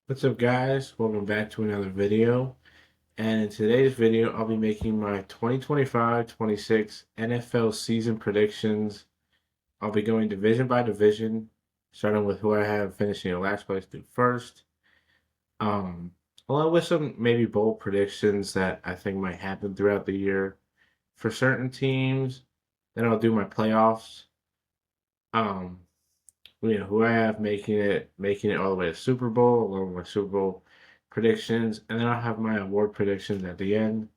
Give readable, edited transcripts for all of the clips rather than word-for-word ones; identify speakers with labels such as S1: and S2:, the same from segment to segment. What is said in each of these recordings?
S1: What's up, guys? Welcome back to another video. And in today's video, I'll be making my 2025-26 NFL season predictions. I'll be going division by division, starting with who I have finishing in last place through first. Um, Along with some maybe bold predictions that I think might happen throughout the year for certain teams. Then I'll do my playoffs. Um, who I have making it all the way to Super Bowl, along with my Super Bowl predictions, and then I'll have my award predictions at the end.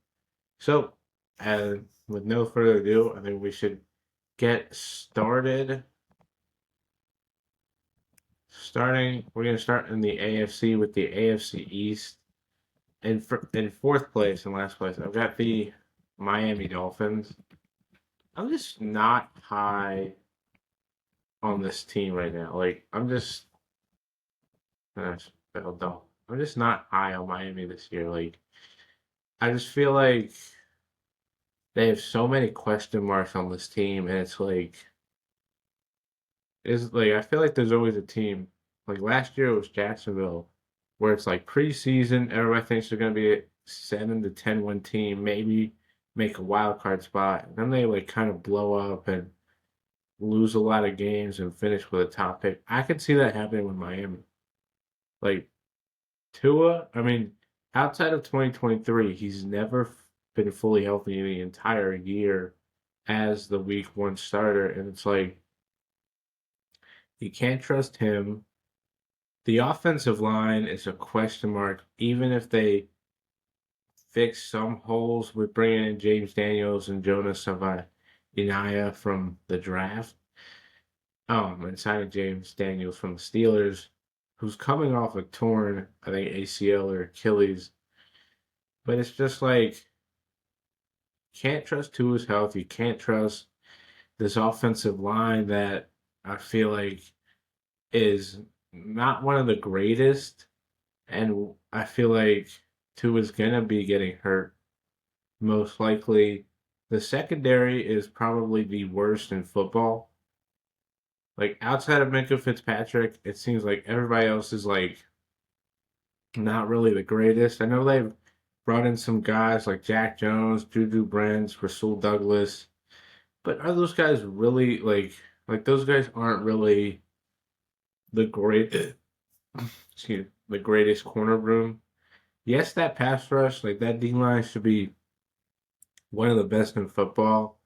S1: So, and with no further ado, I think we should get started. We're gonna start in the AFC with the AFC East. In fourth place and last place, I've got the Miami Dolphins. I'm just not high on this team right now. Like I'm just not high on Miami this year. Like I just feel like they have so many question marks on this team, and it's like I feel like there's always a team. Like last year it was Jacksonville, where it's like preseason, everybody thinks they're gonna be a 7 to 10 win team, maybe make a wild card spot. And then they like kind of blow up and lose a lot of games and finish with a top pick. I could see that happening with Miami. Like Tua, I mean, outside of 2023, he's never been fully healthy in the entire year as the week one starter. And it's like, you can't trust him. The offensive line is a question mark, even if they fix some holes with bringing in James Daniels and Jonas Savaiinaia from the draft. And signing James Daniels from the Steelers, who's coming off a torn, I think, ACL or Achilles. But it's just like, can't trust Tua's health. You can't trust this offensive line that I feel like is not one of the greatest. And I feel like Tua's gonna be getting hurt most likely. The secondary is probably the worst in football. Like outside of Minkah Fitzpatrick, it seems like everybody else is like not really the greatest. I know they've brought in some guys like Jack Jones, Juju Brents, Rasul Douglas. But are those guys really like those guys aren't really the great the greatest corner room? Yes, that pass rush, like that D line should be one of the best in football.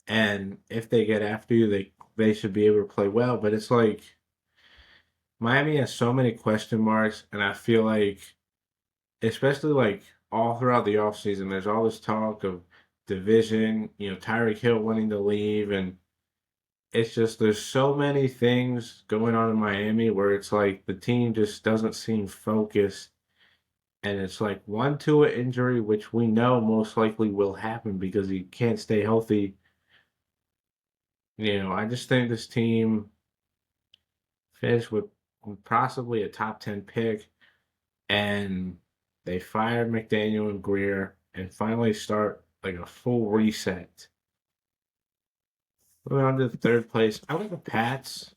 S1: And if they get after you, they should be able to play well. But it's like Miami has so many question marks, and I feel like especially like all throughout the offseason, there's all this talk of division, Tyreek Hill wanting to leave and it's just there's so many things going on in Miami where it's like the team just doesn't seem focused. And it's like one Tua injury, which we know most likely will happen because he can't stay healthy. I just think this team finished with possibly a top 10 pick, and they fired McDaniel and Greer and finally start like a full reset. Moving on to the third place, I like the Pats,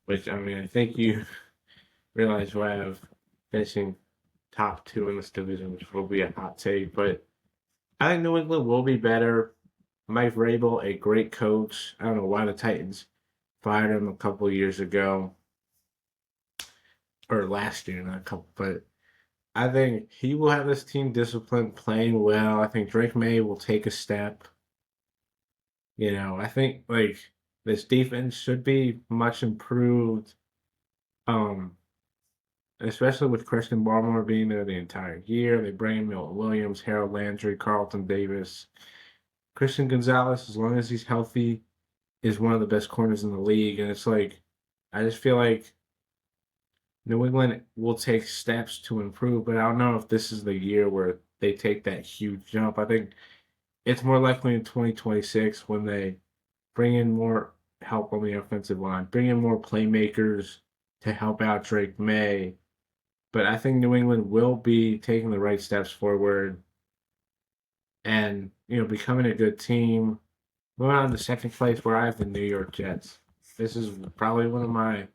S1: which I mean, I think you realize who I have finishing top two in this division, which will be a hot take. But I think New England will be better. Mike Vrabel, a great coach. I don't know why the Titans fired him a couple of years ago or last year, not a couple, but I think he will have this team disciplined, playing well. I think Drake May will take a step. I think like this defense should be much improved. Um, Especially with Christian Barmore being there the entire year. They bring in Milton Williams, Harold Landry, Carlton Davis. Christian Gonzalez, as long as he's healthy, is one of the best corners in the league. And it's like, I just feel like New England will take steps to improve, but I don't know if this is the year where they take that huge jump. I think it's more likely in 2026 when they bring in more help on the offensive line, bring in more playmakers to help out Drake May. But I think New England will be taking the right steps forward and, becoming a good team. Moving on to second place where I have the New York Jets. This is probably one of my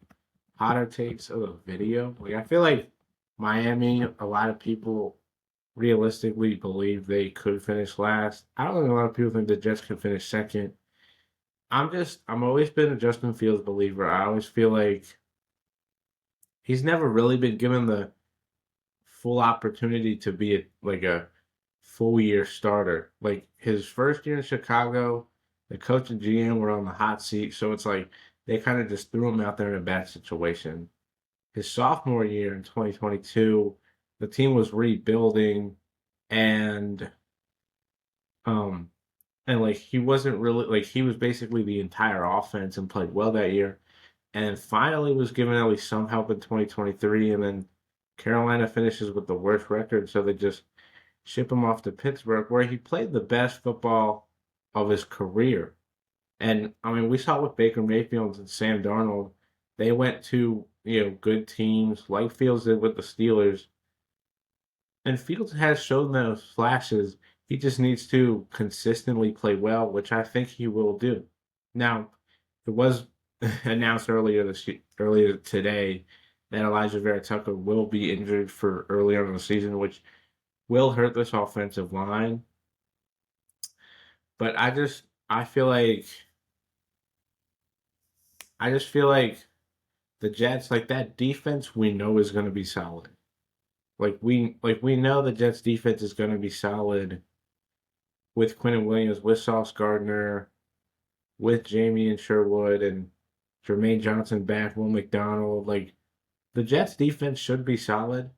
S1: hotter takes of the video. Like I feel like Miami, a lot of people realistically believe they could finish last. I don't think a lot of people think the Jets can finish second. I'm always been a Justin Fields believer. I always feel like he's never really been given the full opportunity to be a full year starter. Like his first year in Chicago, the coach and GM were on the hot seat, so it's like they kind of just threw him out there in a bad situation. His sophomore year in 2022, the team was rebuilding and um and like he wasn't really like he was basically the entire offense and played well that year and finally was given at least some help in 2023 and then Carolina finishes with the worst record so they just ship him off to Pittsburgh where he played the best football of his career. And I mean we saw with Baker Mayfield and Sam Darnold, they went to, good teams like Fields did with the Steelers. And Fields has shown those flashes. He just needs to consistently play well, which I think he will do. Now, it was announced earlier today that Elijah Vera Tucker will be injured for early on in the season, which will hurt this offensive line. But I just feel like the Jets, like that defense, we know is going to be solid. Like we know the Jets defense is going to be solid with Quentin Williams, with Sauce Gardner, with Jamie and Sherwood and Jermaine Johnson back, Will McDonald. Like the Jets defense should be solid.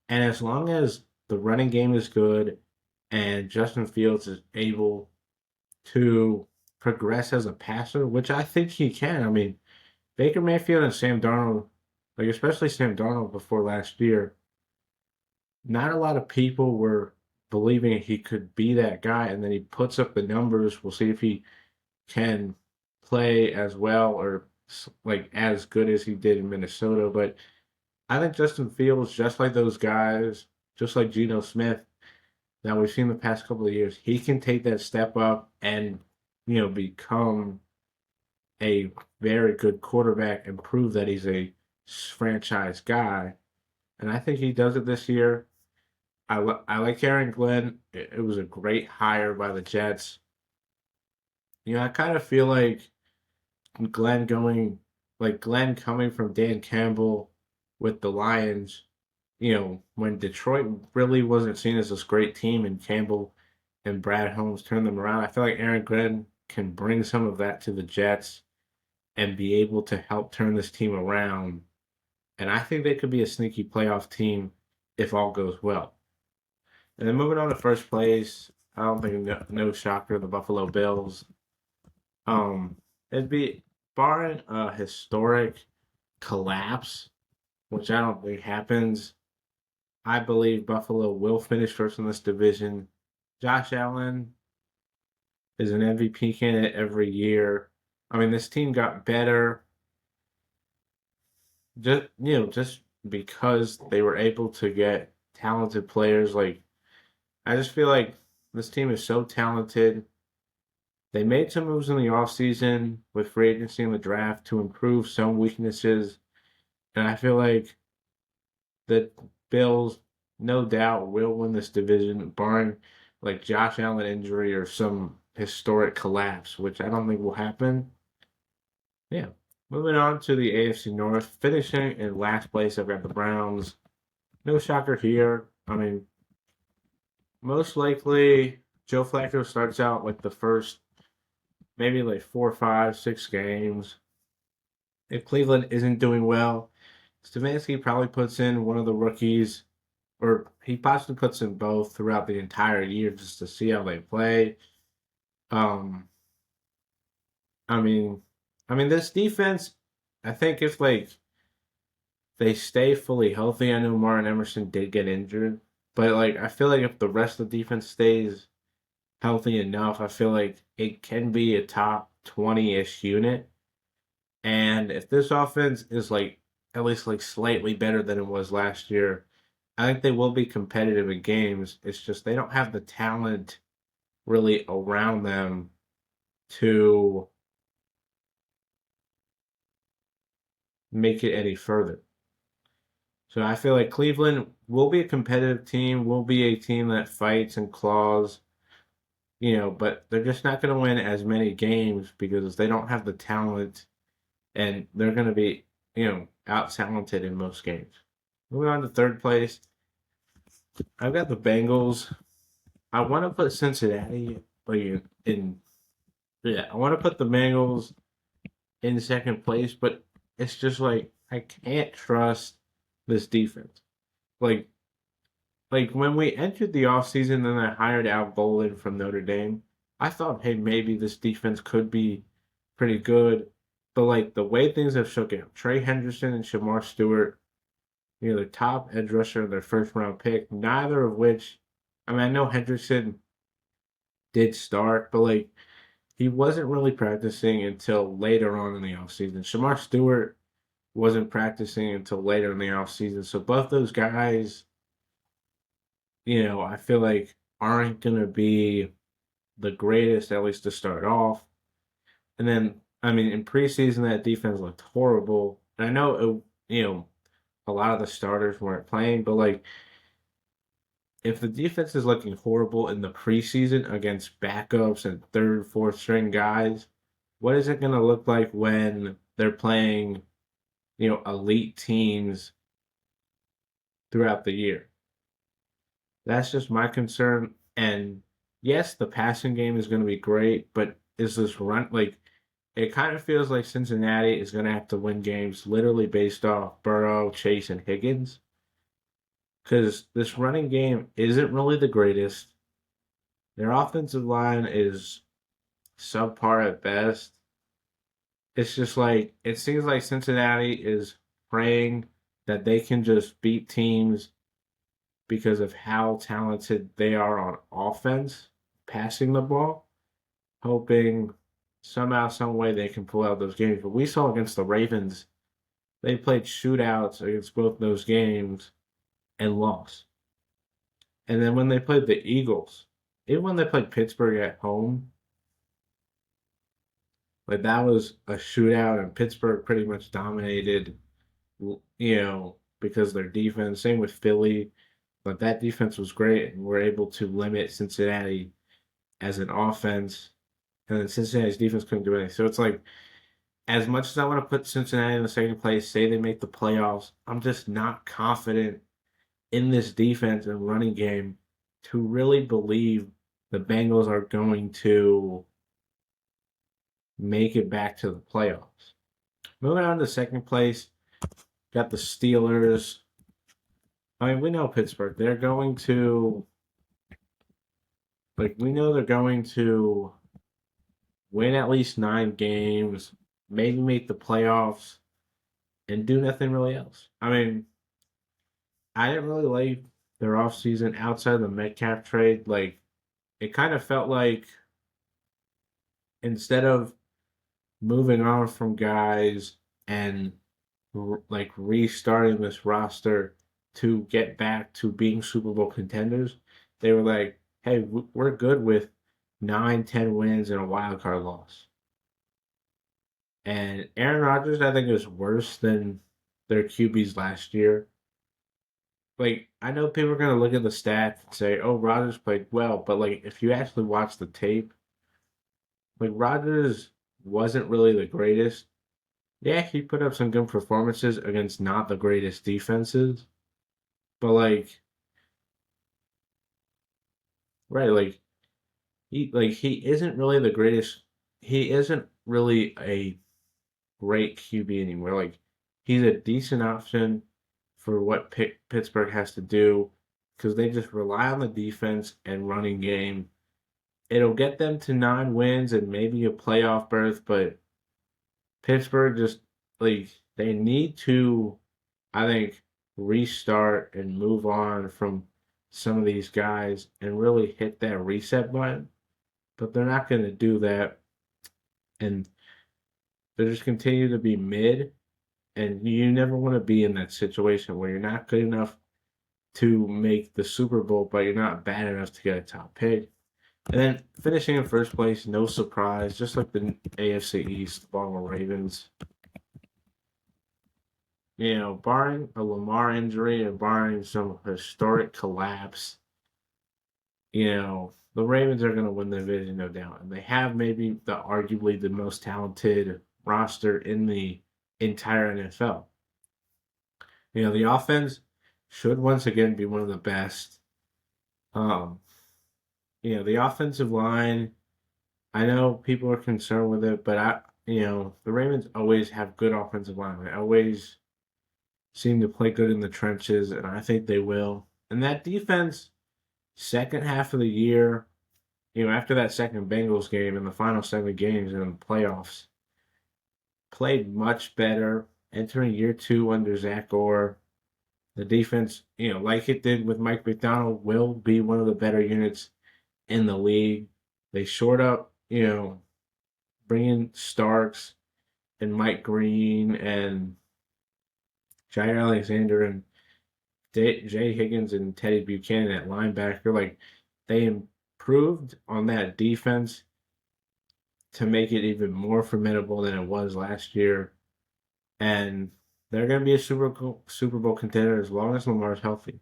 S1: And as long as the running game is good and Justin Fields is able to progress as a passer, which I think he can. I mean, Baker Mayfield and Sam Darnold, like especially Sam Darnold before last year, not a lot of people were believing he could be that guy, and then he puts up the numbers. We'll see if he can play as well or like as good as he did in Minnesota. But I think Justin Fields, just like those guys, just like Geno Smith, that we've seen the past couple of years, he can take that step up and become a very good quarterback and prove that he's a franchise guy. And I think he does it this year. I like Aaron Glenn. It was a great hire by the Jets. I kind of feel like Glenn going, like Glenn coming from Dan Campbell with the Lions, when Detroit really wasn't seen as this great team and Campbell and Brad Holmes turned them around. I feel like Aaron Glenn can bring some of that to the Jets and be able to help turn this team around. And I think they could be a sneaky playoff team if all goes well. And then moving on to first place, I don't think no shocker, the Buffalo Bills. It'd be barring a historic collapse, which I don't think happens. I believe Buffalo will finish first in this division. Josh Allen is an MVP candidate every year. I mean, this team got better just because they were able to get talented players. Like I just feel like this team is so talented. They made some moves in the offseason with free agency and the draft to improve some weaknesses. And I feel like the Bills, no doubt, will win this division, barring like Josh Allen injury or some historic collapse, which I don't think will happen. Yeah. Moving on to the AFC North, finishing in last place, I've got the Browns. No shocker here. I mean, most likely Joe Flacco starts out like the first maybe like 4, 5, 6 games. If Cleveland isn't doing well, Stefanski probably puts in one of the rookies, or he possibly puts in both throughout the entire year just to see how they play. Um, I mean, this defense. I think if like they stay fully healthy, I know Martin Emerson did get injured, but like I feel like if the rest of the defense stays healthy enough, I feel like it can be a top 20-ish unit. And if this offense is like at least like slightly better than it was last year, I think they will be competitive in games. It's just they don't have the talent really around them to make it any further. So I feel like Cleveland will be a competitive team, will be a team that fights and claws, but they're just not going to win as many games because they don't have the talent and they're going to be, out talented in most games. Moving on to third place, I've got the Bengals. I want to put Cincinnati like in yeah, I want to put the Bengals in second place, but it's just like I can't trust this defense. Like when we entered the offseason and I hired Al Golden from Notre Dame, I thought, hey, maybe this defense could be pretty good. But like the way things have shook out, Trey Henderson and Shamar Stewart, the top edge rusher, their first round pick, neither of which, I mean, I know Henderson did start, but like he wasn't really practicing until later on in the offseason. Shamar Stewart wasn't practicing until later in the offseason. So both those guys, I feel like aren't going to be the greatest, at least to start off. And then, I mean, in preseason, that defense looked horrible. And I know, a lot of the starters weren't playing, but like, if the defense is looking horrible in the preseason against backups and third, fourth string guys, what is it going to look like when they're playing, elite teams throughout the year? That's just my concern. And yes, the passing game is going to be great, but is this run like it kind of feels like Cincinnati is going to have to win games literally based off Burrow, Chase, and Higgins? Because this running game isn't really the greatest. Their offensive line is subpar at best. It's just like it seems like Cincinnati is praying that they can just beat teams because of how talented they are on offense, passing the ball, hoping somehow, some way they can pull out those games. But we saw against the Ravens, they played shootouts against both those games and lost. And then when they played the Eagles, even when they played Pittsburgh at home, like that was a shootout, and Pittsburgh pretty much dominated, because their defense. Same with Philly, but that defense was great, and we're able to limit Cincinnati as an offense, and then Cincinnati's defense couldn't do anything. So it's like, as much as I want to put Cincinnati in the second place, say they make the playoffs, I'm just not confident in this defense and running game to really believe the Bengals are going to make it back to the playoffs. Moving on to second place, got the Steelers. I mean, we know Pittsburgh. They're going to, we know they're going to win at least 9 games, maybe make the playoffs, and do nothing really else. I mean, I didn't really like their offseason outside of the Metcalf trade. Like, it kind of felt like instead of moving on from guys and restarting this roster to get back to being Super Bowl contenders, they were like, hey, we're good with 9-10 wins and a wild card loss. And Aaron Rodgers, I think, is worse than their QBs last year. Like, I know people are going to look at the stats and say, oh, Rodgers played well, but like, if you actually watch the tape, like, Rodgers wasn't really the greatest. Yeah, he put up some good performances against not the greatest defenses, but like, right, he isn't really the greatest. He isn't really a great QB anymore. Like, he's a decent option for what Pittsburgh has to do because they just rely on the defense and running game. It'll get them to 9 wins and maybe a playoff berth, but Pittsburgh just they need to, I think, restart and move on from some of these guys and really hit that reset button. But they're not going to do that, and they just continue to be mid. And you never want to be in that situation where you're not good enough to make the Super Bowl, but you're not bad enough to get a top pick. And then finishing in first place, no surprise, just like the AFC East, the Baltimore Ravens. barring a Lamar injury and barring some historic collapse, the Ravens are going to win the division, no doubt. And they have maybe arguably the most talented roster in the entire NFL. The offense should once again be one of the best. Um, the offensive line, I know people are concerned with it, but the Ravens always have good offensive line. They always seem to play good in the trenches, and I think they will. And that defense, second half of the year, after that second Bengals game and the final 7 games in the playoffs, played much better. Entering year 2 under Zach Orr, the defense, like it did with Mike McDonald, will be one of the better units in the league. They short up, bringing Starks and Mike Green and Jair Alexander and Jay Higgins and Teddy Buchanan at linebacker. Like, they improved on that defense to make it even more formidable than it was last year. And they're going to be a Super Bowl contender as long as Lamar's healthy.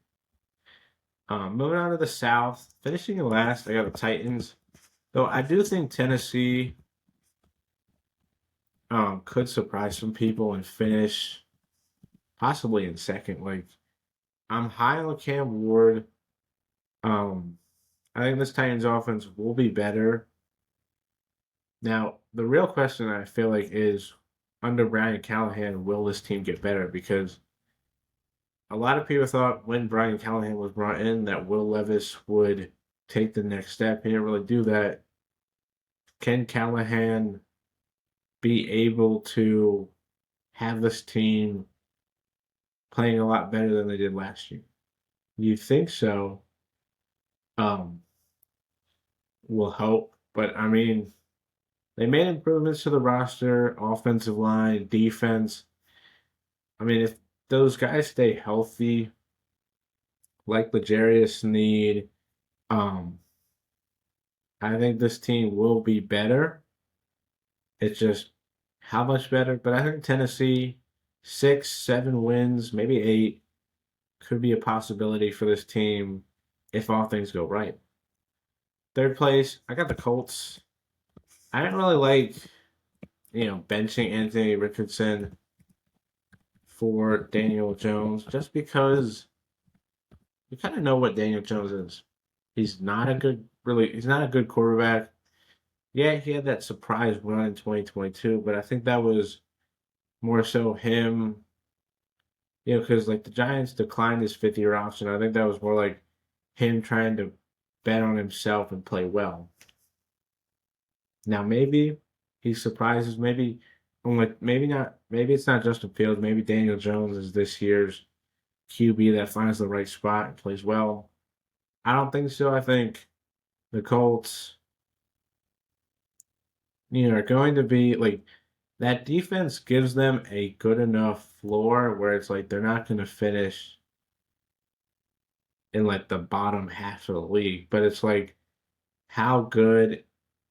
S1: Moving on to the South, finishing in last, I got the Titans. Though I do think Tennessee could surprise some people and finish possibly in second. Like, I'm high on Cam Ward. I think this Titans offense will be better. Now, the real question I feel like is, under Brian Callahan, will this team get better? Because a lot of people thought when Brian Callahan was brought in that Will Levis would take the next step. He didn't really do that. Can Callahan be able to have this team playing a lot better than they did last year? You think so? Will help. But I mean, they made improvements to the roster, offensive line, defense. I mean, if those guys stay healthy, like L'Jarius Sneed, I think this team will be better. It's just how much better. But I think Tennessee, 6, 7 wins, maybe 8, could be a possibility for this team if all things go right. Third place, I got the Colts. I didn't really like, benching Anthony Richardson for Daniel Jones just because you kind of know what Daniel Jones is. He's not a good quarterback. Yeah, he had that surprise run in 2022, but I think that was more so him, because like the Giants declined his 5th-year option. I think that was more like him trying to bet on himself and play well. Now maybe he surprises, maybe maybe not, maybe it's not Justin Fields, maybe Daniel Jones is this year's QB that finds the right spot and plays well. I don't think so. I think the Colts, are going to be like, that defense gives them a good enough floor where it's like they're not going to finish in like the bottom half of the league, but it's like, how good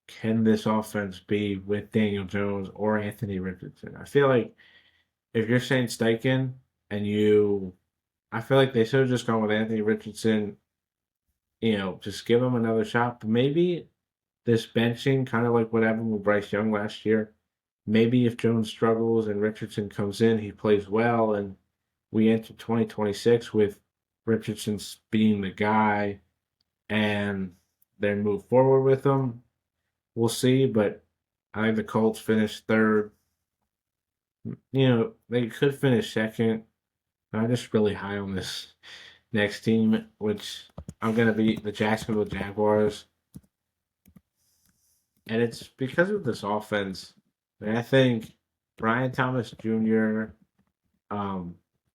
S1: can this offense be with Daniel Jones or Anthony Richardson? I feel like if you're Shane Steichen I feel like they should have just gone with Anthony Richardson, just give him another shot. But maybe this benching, kind of like what happened with Bryce Young last year, maybe if Jones struggles and Richardson comes in, he plays well, and we enter 2026 with Richardson being the guy and then move forward with him. We'll see, but I think the Colts finished third. They could finish second. I'm just really high on this next team, which I'm going to be the Jacksonville Jaguars. And it's because of this offense. And I think Brian Thomas Jr.,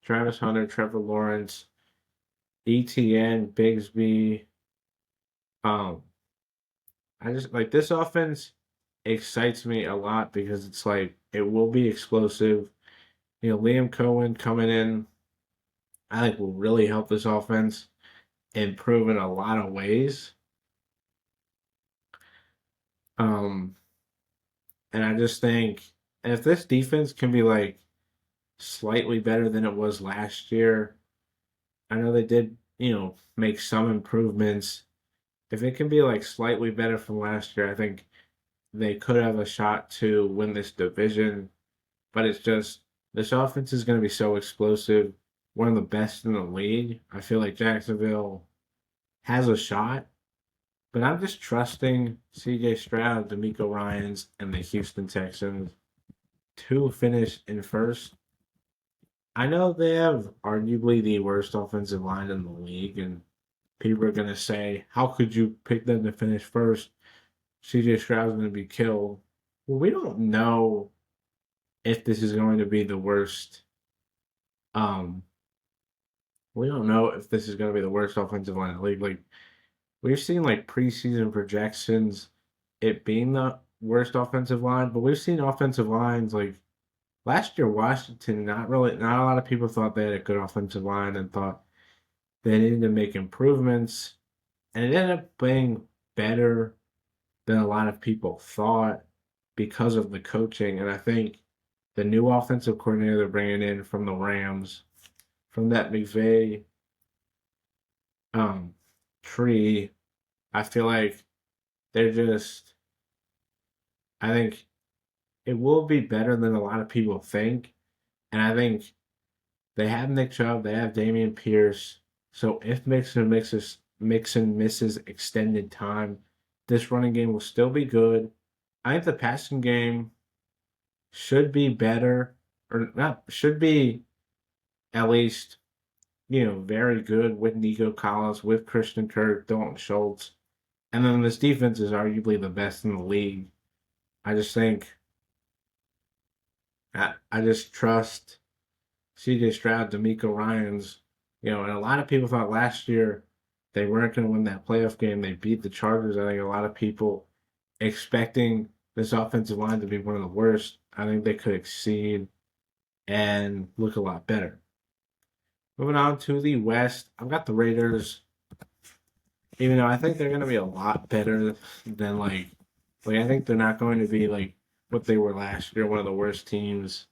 S1: Travis Hunter, Trevor Lawrence, ETN, Bigsby. I just like this offense excites me a lot because it's like it will be explosive. Liam Cohen coming in, I think will really help this offense improve in a lot of ways. And I just think if this defense can be like slightly better than it was last year. I know they did, make some improvements. If it can be like slightly better from last year, I think they could have a shot to win this division. But it's just this offense is going to be so explosive, one of the best in the league. I feel like Jacksonville has a shot, but I'm just trusting CJ Stroud, D'Amico Ryans, and the Houston Texans to finish in first. I know they have arguably the worst offensive line in the league, and people are going to say, how could you pick them to finish first? CJ Stroud's going to be killed. Well, we don't know if this is going to be the worst. Um, we don't know if this is going to be the worst offensive line in the league. Like, we've seen like preseason projections, it being the worst offensive line, but we've seen offensive lines like last year. Washington, not a lot of people thought they had a good offensive line and thought they needed to make improvements, and it ended up being better than a lot of people thought because of the coaching. And I think the new offensive coordinator they're bringing in from the Rams, from that McVay um, tree, I feel like they're just. I think it will be better than a lot of people think, and I think they have Nick Chubb, they have Damian Pierce. So if Mixon misses extended time, this running game will still be good. I think the passing game should be better, or not, should be at least, very good with Nico Collins, with Christian Kirk, Dalton Schultz. And then this defense is arguably the best in the league. I just think, I just trust CJ Stroud, D'Amico Ryans, and a lot of people thought last year they weren't going to win that playoff game. They beat the Chargers. I think a lot of people expecting this offensive line to be one of the worst. I think they could exceed and look a lot better. Moving on to the West, I've got the Raiders. Even though I think they're going to be a lot better than like I think they're not going to be like what they were last year, one of the worst teams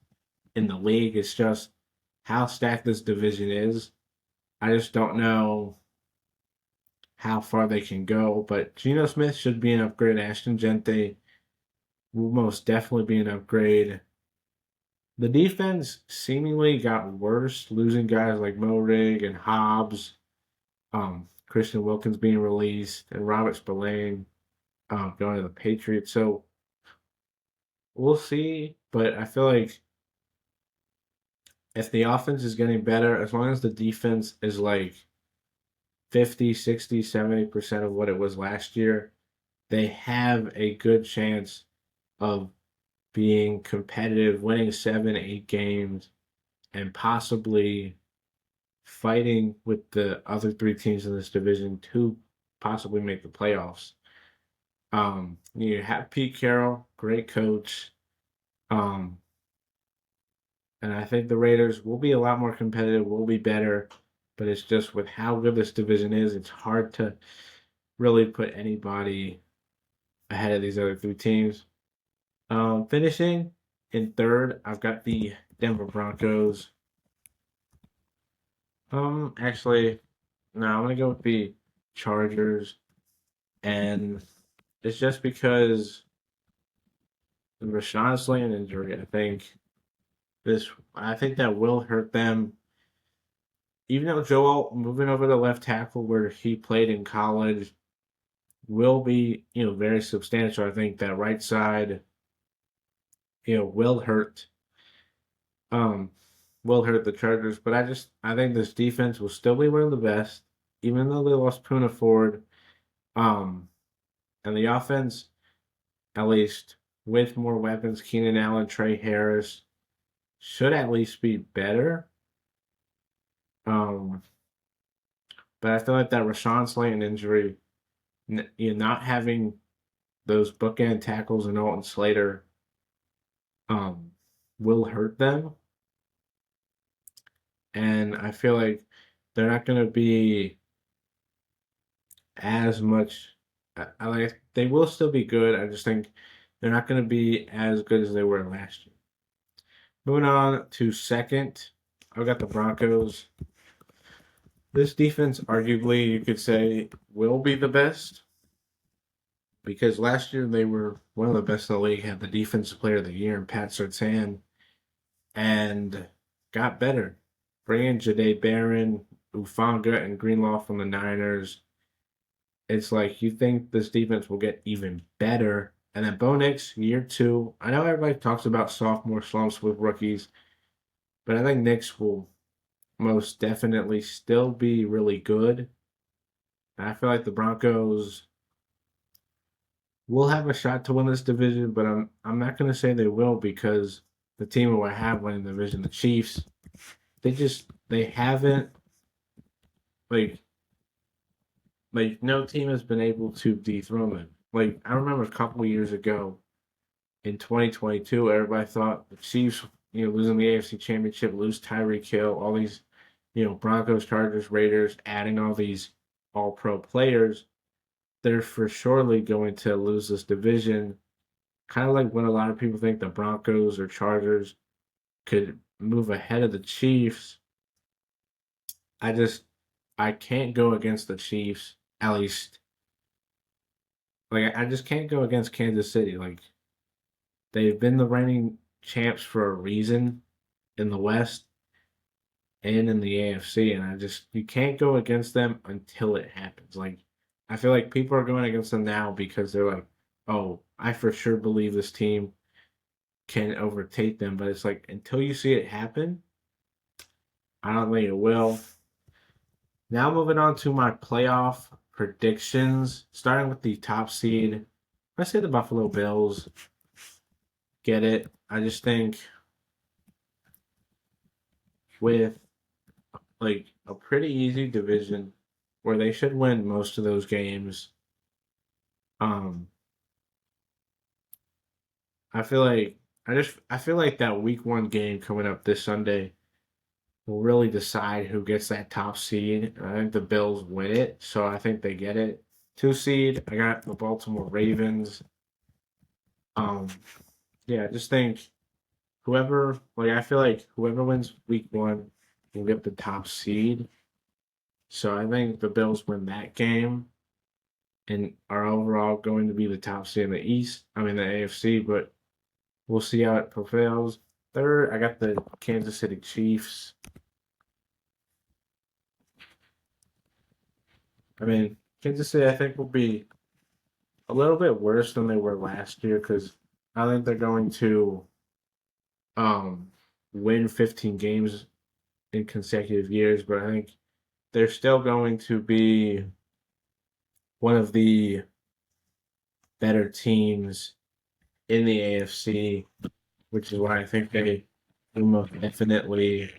S1: in the league. It's just how stacked this division is. I just don't know how far they can go, but Geno Smith should be an upgrade. Ashton Gente will most definitely be an upgrade. The defense seemingly got worse, losing guys like Morig and Hobbs, Christian Wilkins being released, and Robert Spillane going to the Patriots. So we'll see, but I feel like if the offense is getting better, as long as the defense is like 50, 60, 70% of what it was last year, they have a good chance of being competitive, winning 7, 8 games, and possibly fighting with the other three teams in this division to possibly make the playoffs. You have Pete Carroll, great coach. Um, and I think the Raiders will be a lot more competitive, will be better, but it's just with how good this division is, it's hard to really put anybody ahead of these other three teams. Finishing in third, I've got the Denver Broncos. Actually, no, I'm gonna go with the Chargers, and it's just because the Rashawn Slaton injury. I think that will hurt them. Even though Joel moving over to left tackle where he played in college will be, very substantial. I think that right side, will hurt um will hurt the Chargers. But I think this defense will still be one of the best, even though they lost Poona Ford. Um and the offense, at least with more weapons, Keenan Allen, Trey Harris, should at least be better. Um but I feel like that Rashawn Slaton injury, not having those bookend tackles and Alton Slater um will hurt them. And I feel like they're not going to be as much. I like they will still be good. I just think they're not going to be as good as they were last year. Moving on to second, I've got the Broncos. This defense, arguably, you could say, will be the best because last year they were one of the best in the league, had the defensive player of the year in Pat Surtain, and got better. Bringing Jade Barron, Ufanga, and Greenlaw from the Niners. It's like you think this defense will get even better. And then Bo Nix, year two. I know everybody talks about sophomore slumps with rookies, but I think Nix will most definitely still be really good. I feel like the Broncos will have a shot to win this division, but I'm not going to say they will because the team who I have winning the division, the Chiefs, they haven't like no team has been able to dethrone them. Like I remember a couple of years ago in 2022, everybody thought the Chiefs, losing the AFC Championship, lose Tyreek Hill, all these, Broncos, Chargers, Raiders, adding all these all-pro players, they're for surely going to lose this division. Kind of like when a lot of people think the Broncos or Chargers could move ahead of the Chiefs. I just I can't go against the Chiefs. At least, like I just can't go against Kansas City. Like they've been the reigning champs for a reason in the West and in the AFC, and you can't go against them until it happens. Like I feel like people are going against them now because they're like, oh, I for sure believe this team can overtake them, but it's like until you see it happen, I don't think it will. Now moving on to my playoff predictions, starting with the top seed. I say the Buffalo Bills get it. I just think with like a pretty easy division where they should win most of those games. Um, I feel like I feel like that week one game coming up this Sunday will really decide who gets that top seed. I think the Bills win it, so I think they get it. Two seed, I got the Baltimore Ravens. Um, yeah, I just think I feel like whoever wins week one will get the top seed. So I think the Bills win that game and are overall going to be the top seed in the East. I mean the AFC, but we'll see how it prevails. Third, I got the Kansas City Chiefs. I mean, Kansas City, I think, will be a little bit worse than they were last year because I think they're going to um, win 15 games in consecutive years, but I think they're still going to be one of the better teams in the AFC, which is why I think they will most definitely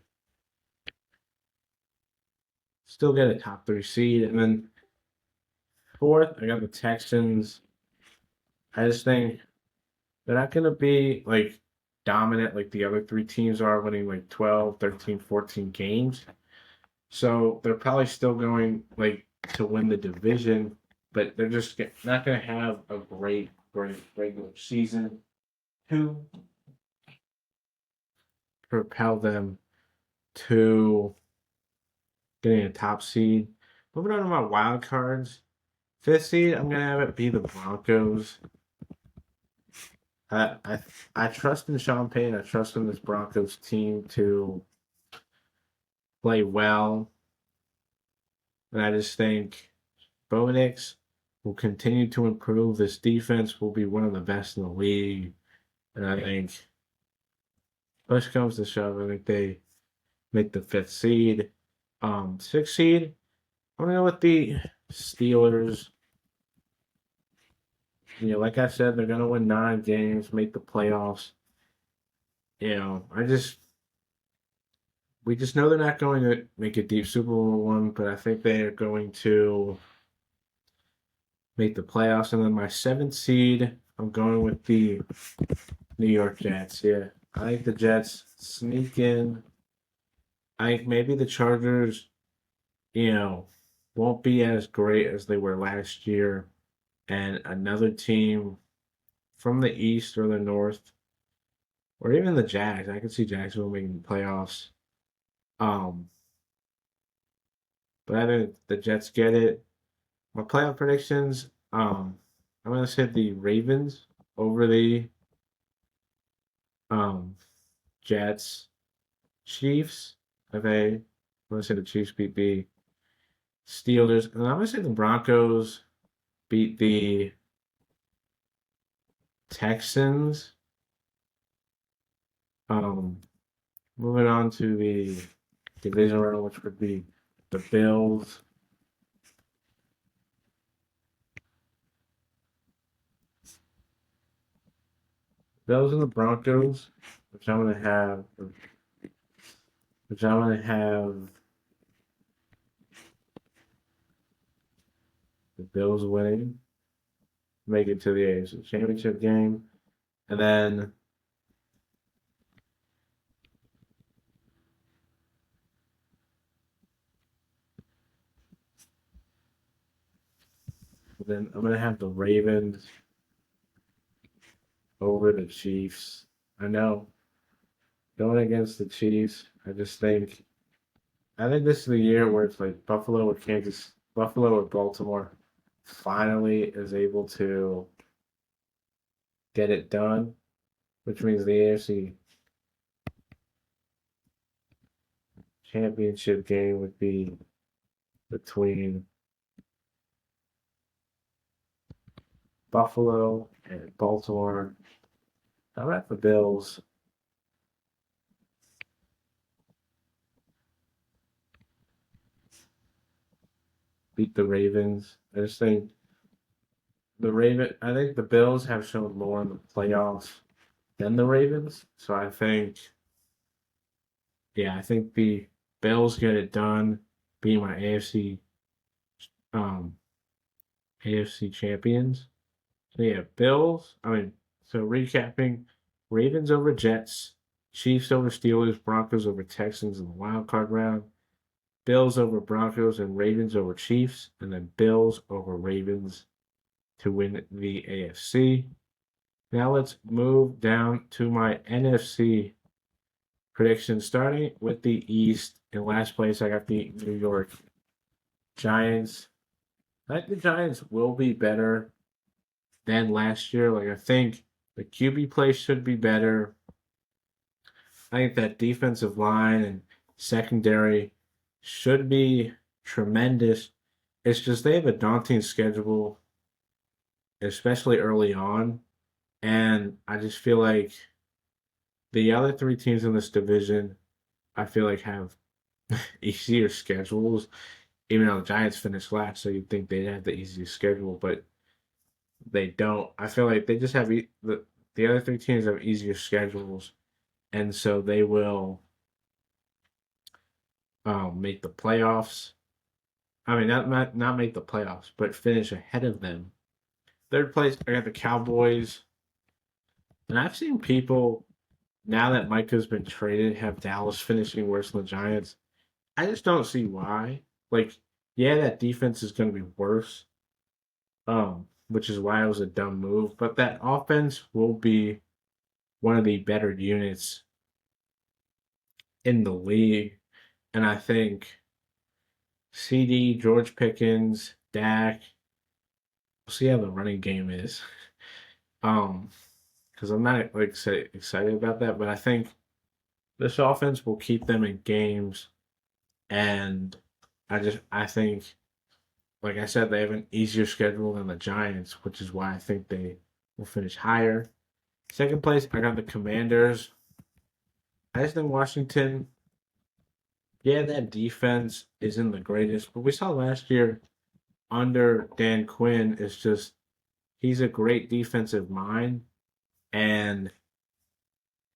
S1: still get a top three seed. And then fourth, I got the Texans. I just think they're not going to be like dominant like the other three teams are, winning like 12, 13, 14 games. So they're probably still going like to win the division, but they're just not going to have a great regular season to propel them to getting a top seed. Moving on to my wild cards. Fifth seed, I'm gonna have it be the Broncos. I I, I trust in Sean Payton. I trust in this Broncos team to play well, and I just think Bo Nix will continue to improve. This defense will be one of the best in the league, and I think push comes to shove, I think they make the fifth seed. Sixth seed, I'm gonna go with the Steelers. Like I said, they're gonna win 9 games, make the playoffs. I just we just know they're not going to make a deep Super Bowl one, but I think they are going to make the playoffs. And then my seventh seed, I'm going with the New York Jets. Yeah, I think the Jets sneak in. I think maybe the Chargers, you know, won't be as great as they were last year. And another team from the East or the North or even the Jags. I could see Jacksonville making the playoffs. Um, but I think the Jets get it. My playoff predictions. I'm gonna say the Ravens over the um Jets. Chiefs. Okay, I'm gonna say the Chiefs beat the Steelers, and I'm gonna say the Broncos beat the Texans. Um, Moving on to the division round, which would be the Bills. Bills and the Broncos, which I'm gonna have, which I'm gonna have the Bills winning, make it to the AFC Championship game, and then I'm gonna have the Ravens over the Chiefs. I know going against the Chiefs, I think this is the year where it's like Buffalo or Baltimore finally is able to get it done, which means the AFC Championship game would be between Buffalo and Baltimore. How about the Bills beat the Ravens? I think the Bills have shown more in the playoffs than the Ravens. So I think the Bills get it done, being my um, AFC champions. So yeah, so recapping, Ravens over Jets, Chiefs over Steelers, Broncos over Texans in the wild card round, Bills over Broncos and Ravens over Chiefs, and then Bills over Ravens to win the AFC. Now let's move down to my NFC predictions, starting with the East. In last place, I got the New York Giants. I think the Giants will be better than last year. Like, I think the QB play should be better. I think that defensive line and secondary should be tremendous. It's just they have a daunting schedule, especially early on. And I just feel like the other three teams in this division, I feel like have easier schedules, even though the Giants finished last, so you'd think they'd have the easiest schedule, but they don't. I feel like they just have the other three teams have easier schedules, and so they will make the playoffs. I mean, not make the playoffs, but finish ahead of them. Third place, I got the Cowboys, and I've seen people now that Micah's been traded have Dallas finishing worse than the Giants. I just don't see why. Like, yeah, that defense is going to be worse, which is why it was a dumb move. But that offense will be one of the better units in the league, and I think CD, George Pickens, Dak. We'll see how the running game is. Um, because I'm not like excited about that, but I think this offense will keep them in games, and I think, like I said, they have an easier schedule than the Giants, which is why I think they will finish higher. Second place, I got the Commanders. I just think Washington, yeah, that defense isn't the greatest, but we saw last year under Dan Quinn is just he's a great defensive mind, and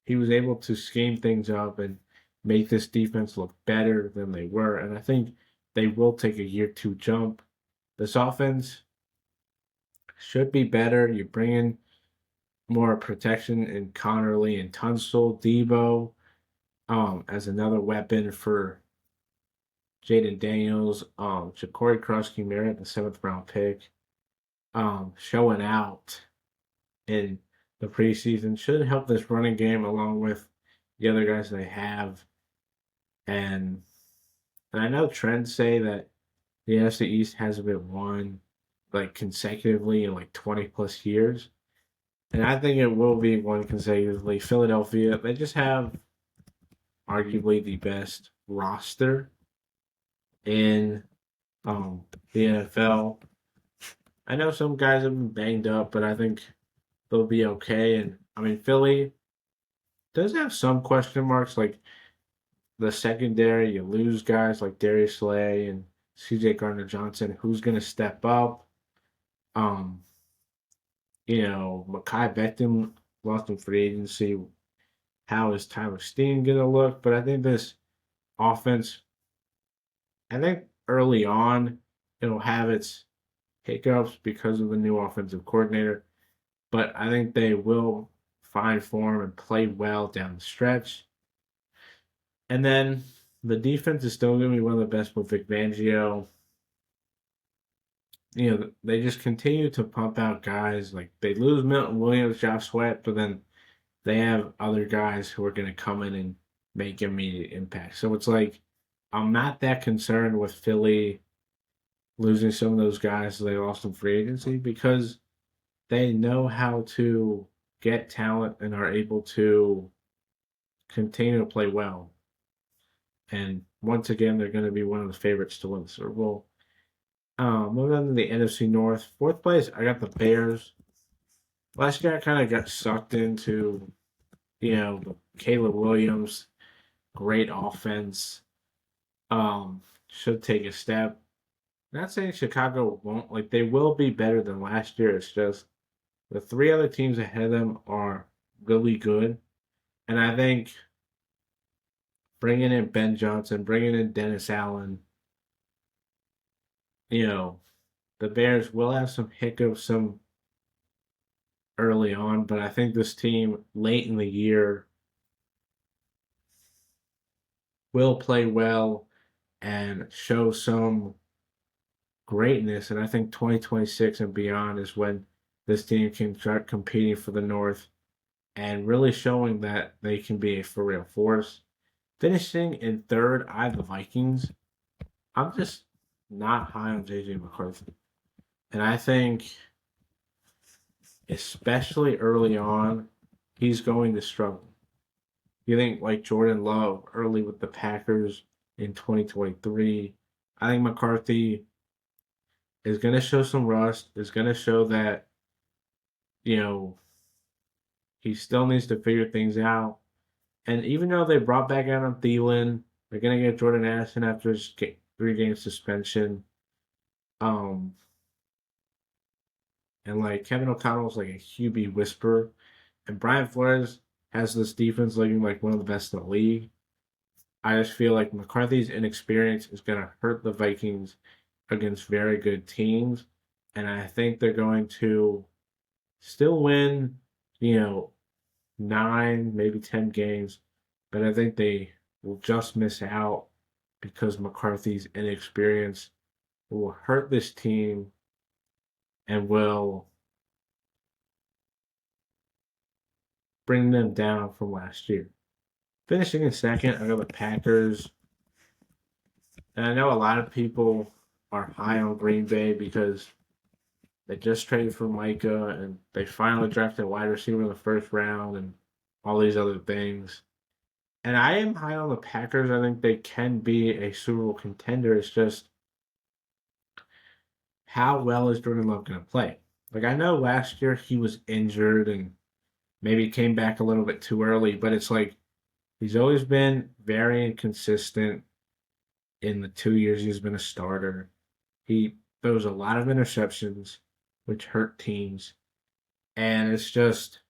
S1: he was able to scheme things up and make this defense look better than they were. And I think they will take a year two jump. This offense should be better. You bring in more protection in Connerly and Tunsil, Debo, as another weapon for Jaden Daniels, Ja'Cory Krusky Merritt, the seventh round pick, showing out in the preseason should help this running game along with the other guys they have. And I know trends say that the NFC East hasn't been won like consecutively in like 20 plus years. And I think it will be one consecutively. Philadelphia, they just have arguably the best roster in the NFL. I know some guys have been banged up, but I think they'll be okay. And I mean, Philly does have some question marks, like the secondary. You lose guys like Darius Slay and CJ Gardner Johnson. Who's going to step up? Um, Mekhi Becton lost in free agency. How is Tyler Steen going to look? But I think this offense, I think early on, it'll have its hiccups because of the new offensive coordinator. But I think they will find form and play well down the stretch. And then the defense is still going to be one of the best with Vic Fangio. They just continue to pump out guys. Like they lose Milton Williams, Josh Sweat, but then they have other guys who are going to come in and make immediate impact. So it's like I'm not that concerned with Philly losing some of those guys they lost in free agency because they know how to get talent and are able to continue to play well. And once again, they're going to be one of the favorites to win the Super Bowl. Moving on to the NFC North. Fourth place, I got the Bears. Last year, I kind of got sucked into, Caleb Williams, great offense. Should take a step. Not saying Chicago won't. Like, they will be better than last year. It's just the three other teams ahead of them are really good. And I think bringing in Ben Johnson, bringing in Dennis Allen, the Bears will have some hiccups some early on, but I think this team late in the year will play well and show some greatness. And I think 2026 and beyond is when this team can start competing for the North and really showing that they can be a for real force. Finishing in third, I have the Vikings. I'm just not high on JJ McCarthy. And I think, especially early on, he's going to struggle. You think like Jordan Love early with the Packers in 2023. I think McCarthy is going to show some rust, is going to show that, he still needs to figure things out. And even though they brought back Adam Thielen, they're going to get Jordan Addison after his 3-game suspension. And like Kevin O'Connell's like a QB whisperer. And Brian Flores has this defense looking like one of the best in the league. I just feel like McCarthy's inexperience is going to hurt the Vikings against very good teams. And I think they're going to still win, 9, maybe 10 games. But I think they will just miss out because McCarthy's inexperience will hurt this team and will bring them down from last year. Finishing in second, I got the Packers. And I know a lot of people are high on Green Bay because they just traded for Micah and they finally drafted a wide receiver in the first round and all these other things. And I am high on the Packers. I think they can be a Super Bowl contender. It's just how well is Jordan Love going to play? Like, I know last year he was injured and maybe came back a little bit too early, but it's like he's always been very inconsistent in the 2 years he's been a starter. He throws a lot of interceptions, which hurt teams. And it's just,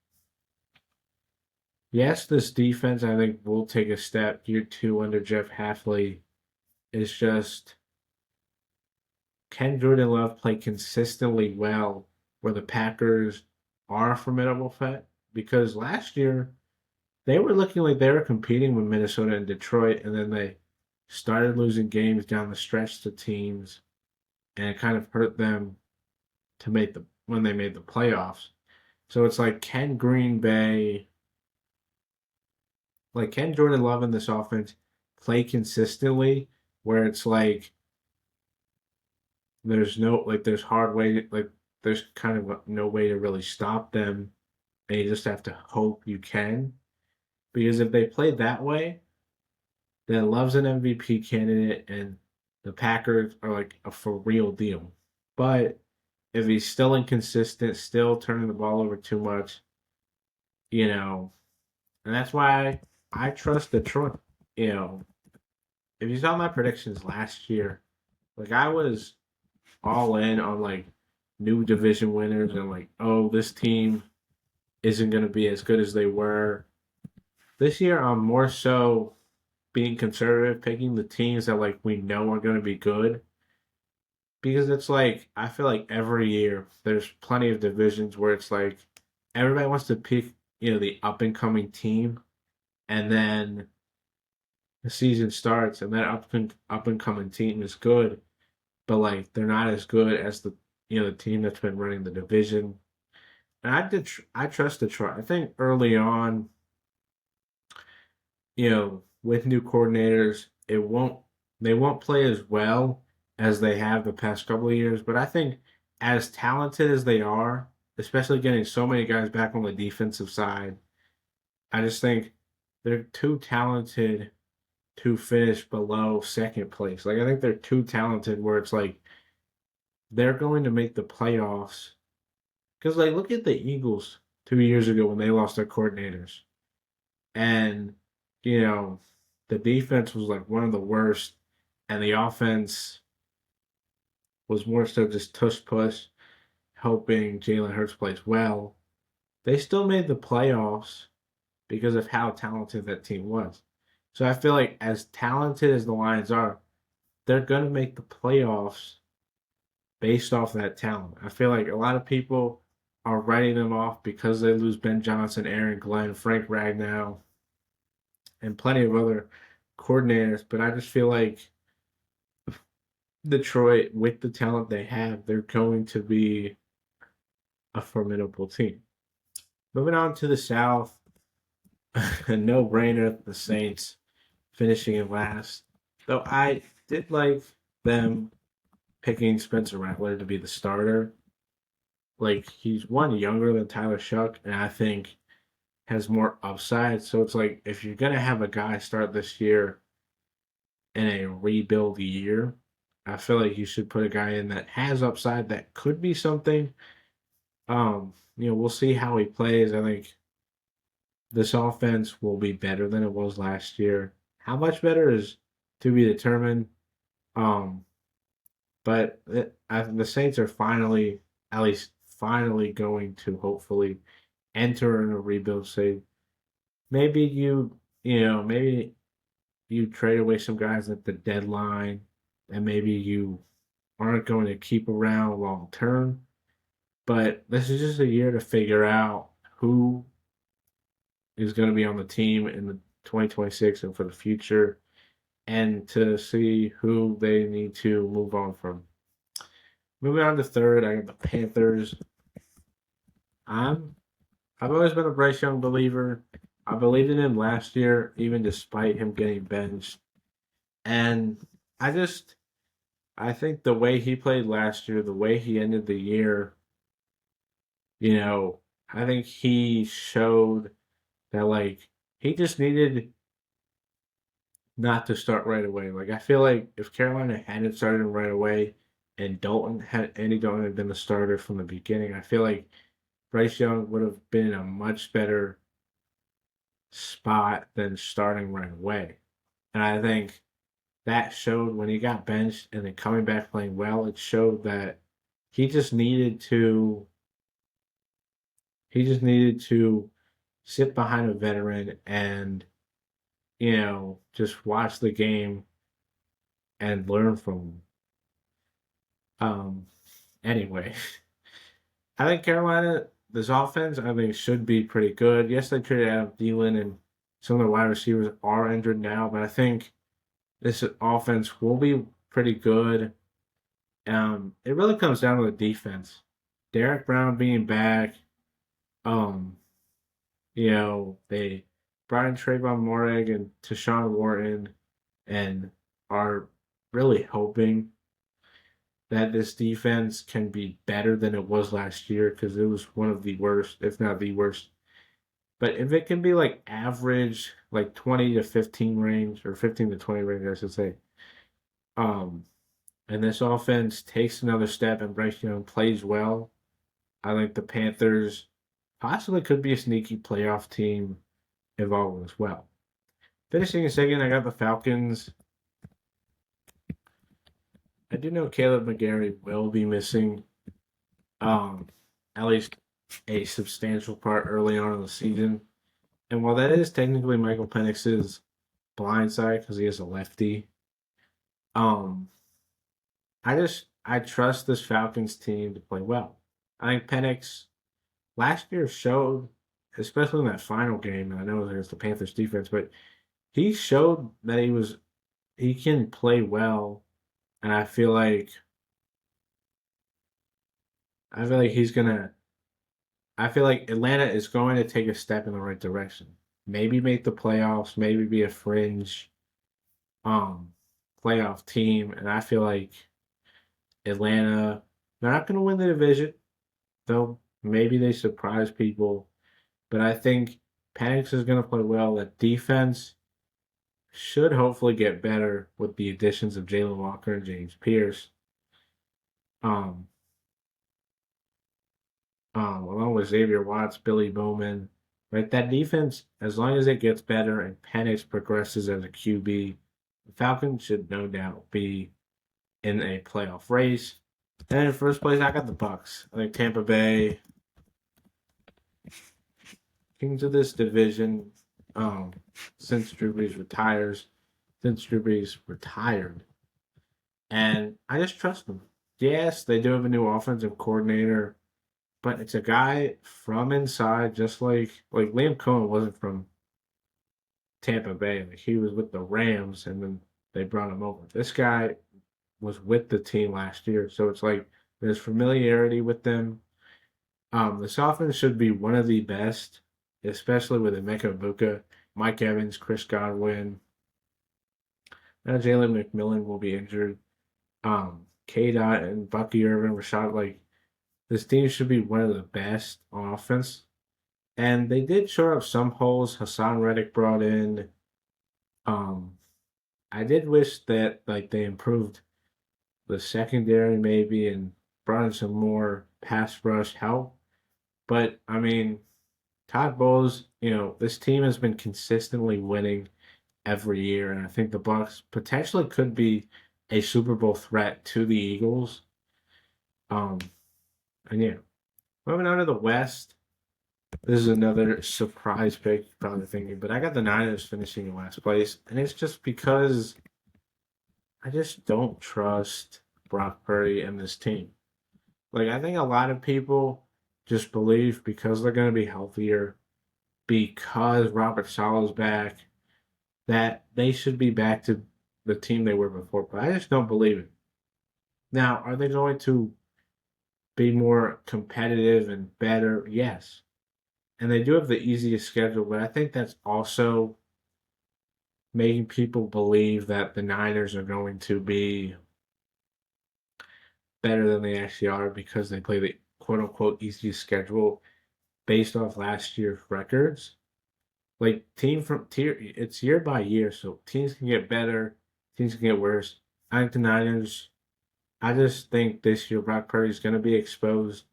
S1: yes, this defense, I think, will take a step year 2 under Jeff Hafley. It's just, can Jordan Love play consistently well where the Packers are a formidable threat? Because last year, they were looking like they were competing with Minnesota and Detroit, and then they started losing games down the stretch to teams, and it kind of hurt them when they made the playoffs. So it's like can Jordan Love in this offense play consistently where it's like there's no like there's hard way like there's kind of no way to really stop them and you just have to hope you can. Because if they play that way, then Love's an MVP candidate and the Packers are like a for real deal. But if he's still inconsistent, still turning the ball over too much, you know, and that's why I trust Detroit. You know, if you saw my predictions last year, like I was all in on like new division winners and like, oh, this team isn't going to be as good as they were. This year, I'm more so being conservative, picking the teams that like we know are going to be good because it's like I feel like every year there's plenty of divisions where it's like everybody wants to pick the up and coming team, and then the season starts and that up and coming team is good, but like they're not as good as the team that's been running the division. And I trust Detroit. I think early on, with new coordinators, they won't play as well as they have the past couple of years. But I think as talented as they are, especially getting so many guys back on the defensive side, I just think they're too talented to finish below second place. Like I think they're too talented where it's like they're going to make the playoffs. Because like look at the Eagles 2 years ago when they lost their coordinators. And you know, the defense was like one of the worst, and the offense was more so just tush push, hoping Jalen Hurts plays well. They still made the playoffs because of how talented that team was. So I feel like as talented as the Lions are, they're gonna make the playoffs based off that talent. I feel like a lot of people are writing them off because they lose Ben Johnson, Aaron Glenn, Frank Ragnow, and plenty of other coordinators, but I just feel like Detroit, with the talent they have, they're going to be a formidable team. Moving on to the South, a no-brainer, the Saints finishing in last. Though I did like them picking Spencer Rattler to be the starter. Like he's one younger than Tyler Shuck, and I think has more upside. So it's like if you're gonna have a guy start this year in a rebuild year, I feel like you should put a guy in that has upside that could be something. We'll see how he plays. I think this offense will be better than it was last year. How much better is to be determined. Um, but the Saints are finally, at least finally, going to hopefully enter in a rebuild stage. Maybe maybe you trade away some guys at the deadline, and maybe you aren't going to keep around long term. But this is just a year to figure out who is going to be on the team in the 2026 and for the future, and to see who they need to move on from. Moving on to third, I got the Panthers. I'm I've always been a Bryce Young believer. I believed in him last year, even despite him getting benched. And I just I think the way he played last year, the way he ended the year, you know, I think he showed that like he just needed not to start right away. Like I feel like if Carolina hadn't started him right away and Andy Dalton had been the starter from the beginning, I feel like Bryce Young would have been in a much better spot than starting right away. And I think that showed when he got benched and then coming back playing well, it showed that he just needed to he just needed to sit behind a veteran and just watch the game and learn from him. Anyway, I think Carolina, this offense, I think should be pretty good. Yes, they traded out Thielen and some of the wide receivers are injured now, but I think this offense will be pretty good. It really comes down to the defense. Derek Brown being back, Um, they brought in Trayvon Morrig and Tashawn Wharton and are really hoping that this defense can be better than it was last year because it was one of the worst, if not the worst. But if it can be like average, like 20 to 15 range, or 15 to 20 range, I should say, um, and this offense takes another step and breaks, plays well, I think the Panthers possibly could be a sneaky playoff team if all goes well. Finishing in second, I got the Falcons. I do know Caleb McGarry will be missing um, at least a substantial part early on in the season. And while that is technically Michael Penix's blind side because he is a lefty, um, I trust this Falcons team to play well. I think Penix last year showed, especially in that final game, and I know it was against the Panthers defense, but he showed that he can play well, and I feel like he's gonna I feel like Atlanta is going to take a step in the right direction. Maybe make the playoffs, maybe be a fringe um playoff team, and I feel like Atlanta they're not going to win the division, though maybe they surprise people, but I think Penix is going to play well. The defense should hopefully get better with the additions of Jalen Walker and James Pierce. Um, along with Xavier Watts, Billy Bowman, right? That defense, as long as it gets better and Penix progresses as a QB, the Falcons should no doubt be in a playoff race. And in first place, I got the Bucks. I think Tampa Bay, kings of this division, um, since Drew Brees retires, since Drew Brees retired, and I just trust them. Yes, they do have a new offensive coordinator, but it's a guy from inside, just like Liam Cohen wasn't from Tampa Bay. Like he was with the Rams, and then they brought him over. This guy was with the team last year, so it's like there's familiarity with them. This offense should be one of the best, especially with Emeka Buka, Mike Evans, Chris Godwin. Now Jalen McMillan will be injured. K. Dot and Bucky Irvin, Rashad, like this team should be one of the best on offense. And they did shore up some holes. Hassan Reddick brought in. Um, I did wish that like they improved the secondary maybe and brought in some more pass rush help. But I mean, Todd Bowles, this team has been consistently winning every year, and I think the Bucks potentially could be a Super Bowl threat to the Eagles. Um, and yeah, moving on to the West. This is another surprise pick, probably thinking, but I got the Niners finishing in last place, and it's just because I just don't trust Brock Purdy and this team. Like, I think a lot of people just believe because they're going to be healthier, because Robert Sala's back, that they should be back to the team they were before. But I just don't believe it. Now, are they going to be more competitive and better? Yes. And they do have the easiest schedule, but I think that's also making people believe that the Niners are going to be better than they actually are because they play the quote unquote easiest schedule based off last year's records. Like team from tier, it's year by year, so teams can get better, teams can get worse. I think the Niners. I just think this year Brock Purdy is going to be exposed,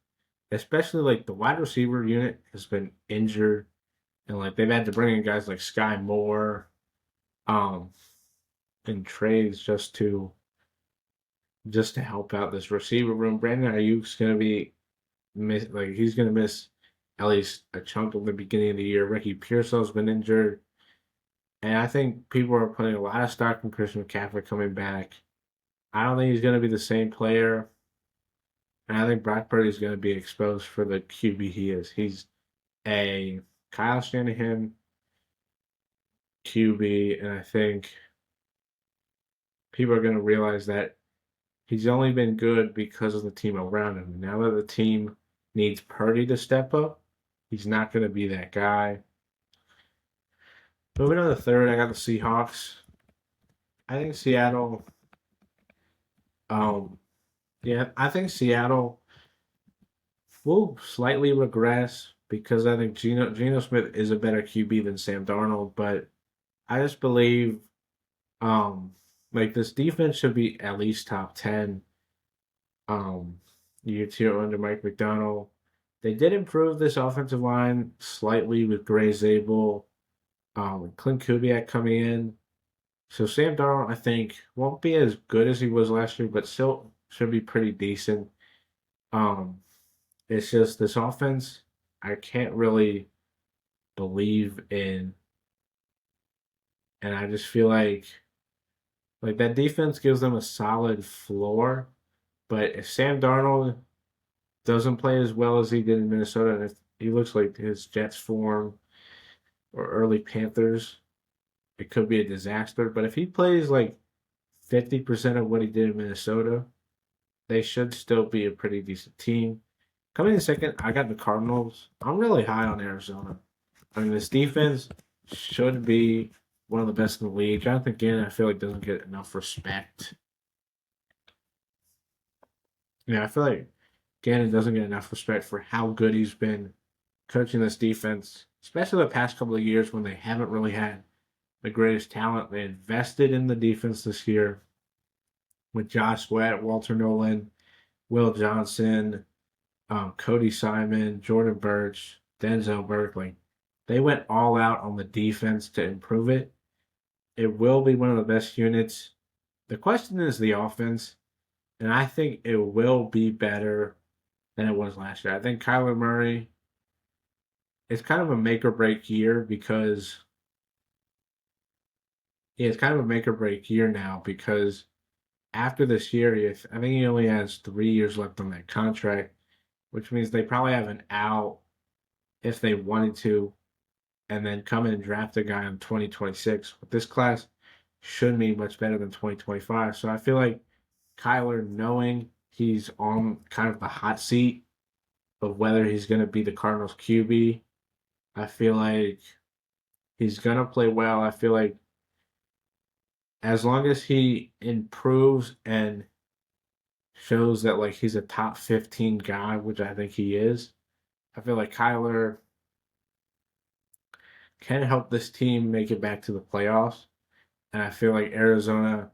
S1: especially like the wide receiver unit has been injured, and like they've had to bring in guys like Sky Moore, um, in trades just to help out this receiver room. Brandon Ayuk's going to be he's going to miss at least a chunk of the beginning of the year. Ricky Pearsall's been injured. And I think people are putting a lot of stock in Christian McCaffrey coming back. I don't think he's going to be the same player. And I think Brock Purdy is going to be exposed for the QB he is. He's a Kyle Shanahan QB, and I think people are going to realize that he's only been good because of the team around him. Now that the team needs Purdy to step up, He's not going to be that guy. Moving on to third, I got the Seahawks. I think Seattle. Um, yeah, I think Seattle will slightly regress because I think Geno Smith is a better QB than Sam Darnold, but I just believe like this defense should be at least top 10 um year two under Mike McDonald. They did improve this offensive line slightly with Gray Zabel, Clint Kubiak coming in. So Sam Darnold, I think, won't be as good as he was last year, but still should be pretty decent. Um, it's just this offense, I can't really believe in, and I just feel like that defense gives them a solid floor. But if Sam Darnold doesn't play as well as he did in Minnesota, and if he looks like his Jets form or early Panthers, it could be a disaster. But if he plays like 50% of what he did in Minnesota, they should still be a pretty decent team. Coming in second, I got the Cardinals. I'm really high on Arizona. I mean, this defense should be one of the best in the league. Jonathan Gannon, I feel like doesn't get enough respect. Yeah, I feel like Gannon doesn't get enough respect for how good he's been coaching this defense, especially the past couple of years when they haven't really had the greatest talent. They invested in the defense this year with Josh Sweat, Walter Nolan, Will Johnson, Cody Simon, Jordan Birch, Denzel Berkeley. They went all out on the defense to improve it. It will be one of the best units. The question is the offense, and I think it will be better than it was last year. I think Kyler Murray is kind of a make or break year because it's kind of a make or break year now because after this year, I think he only has 3 years left on that contract, which means they probably have an out if they wanted to, and then come in and draft a guy in 2026. But this class should be much better than 2025. So I feel like Kyler, knowing he's on kind of the hot seat of whether he's going to be the Cardinals QB, I feel like he's going to play well. I feel like as long as he improves and shows that like he's a top 15 guy, which I think he is, I feel like Kyler can help this team make it back to the playoffs. And I feel like Arizona,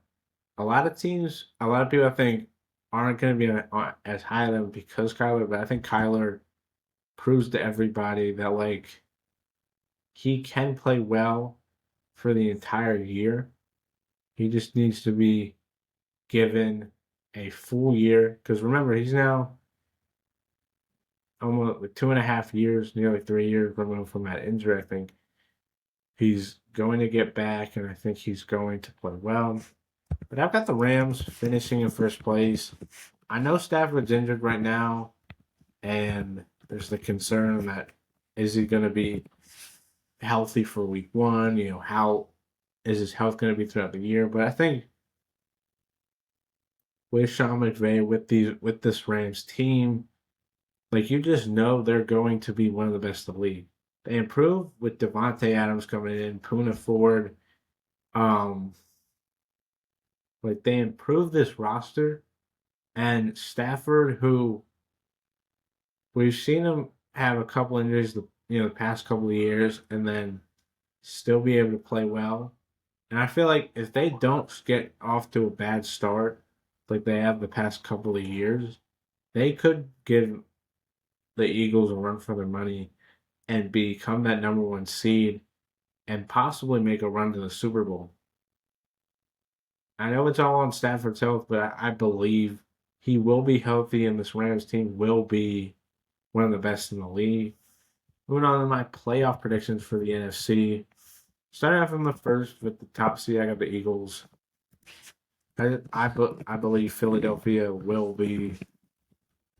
S1: a lot of teams, a lot of people I think aren't going to be as high on them because Kyler, but I think Kyler proves to everybody that like he can play well for the entire year. He just needs to be given a full year because remember he's now almost like 2.5 years, nearly 3 years removed from that injury. I think he's going to get back, and I think he's going to play well. But I've got the Rams finishing in first place. I know Stafford's injured right now, and there's the concern that is he going to be healthy for week one? You know, how is his health going to be throughout the year? But I think with Sean McVay, with this Rams team, like you just know they're going to be one of the best in the league. They improved with Devontae Adams coming in, Poona Ford. Um, like they improved this roster, and Stafford, who we've seen him have a couple injuries, the past couple of years, and then still be able to play well. And I feel like if they don't get off to a bad start, like they have the past couple of years, they could give the Eagles a run for their money and become that number one seed and possibly make a run to the Super Bowl. I know it's all on Stafford's health, but I believe he will be healthy and this Rams team will be one of the best in the league. Moving on to my playoff predictions for the NFC. Starting off from the first with the top seed, I got the Eagles. I believe Philadelphia will be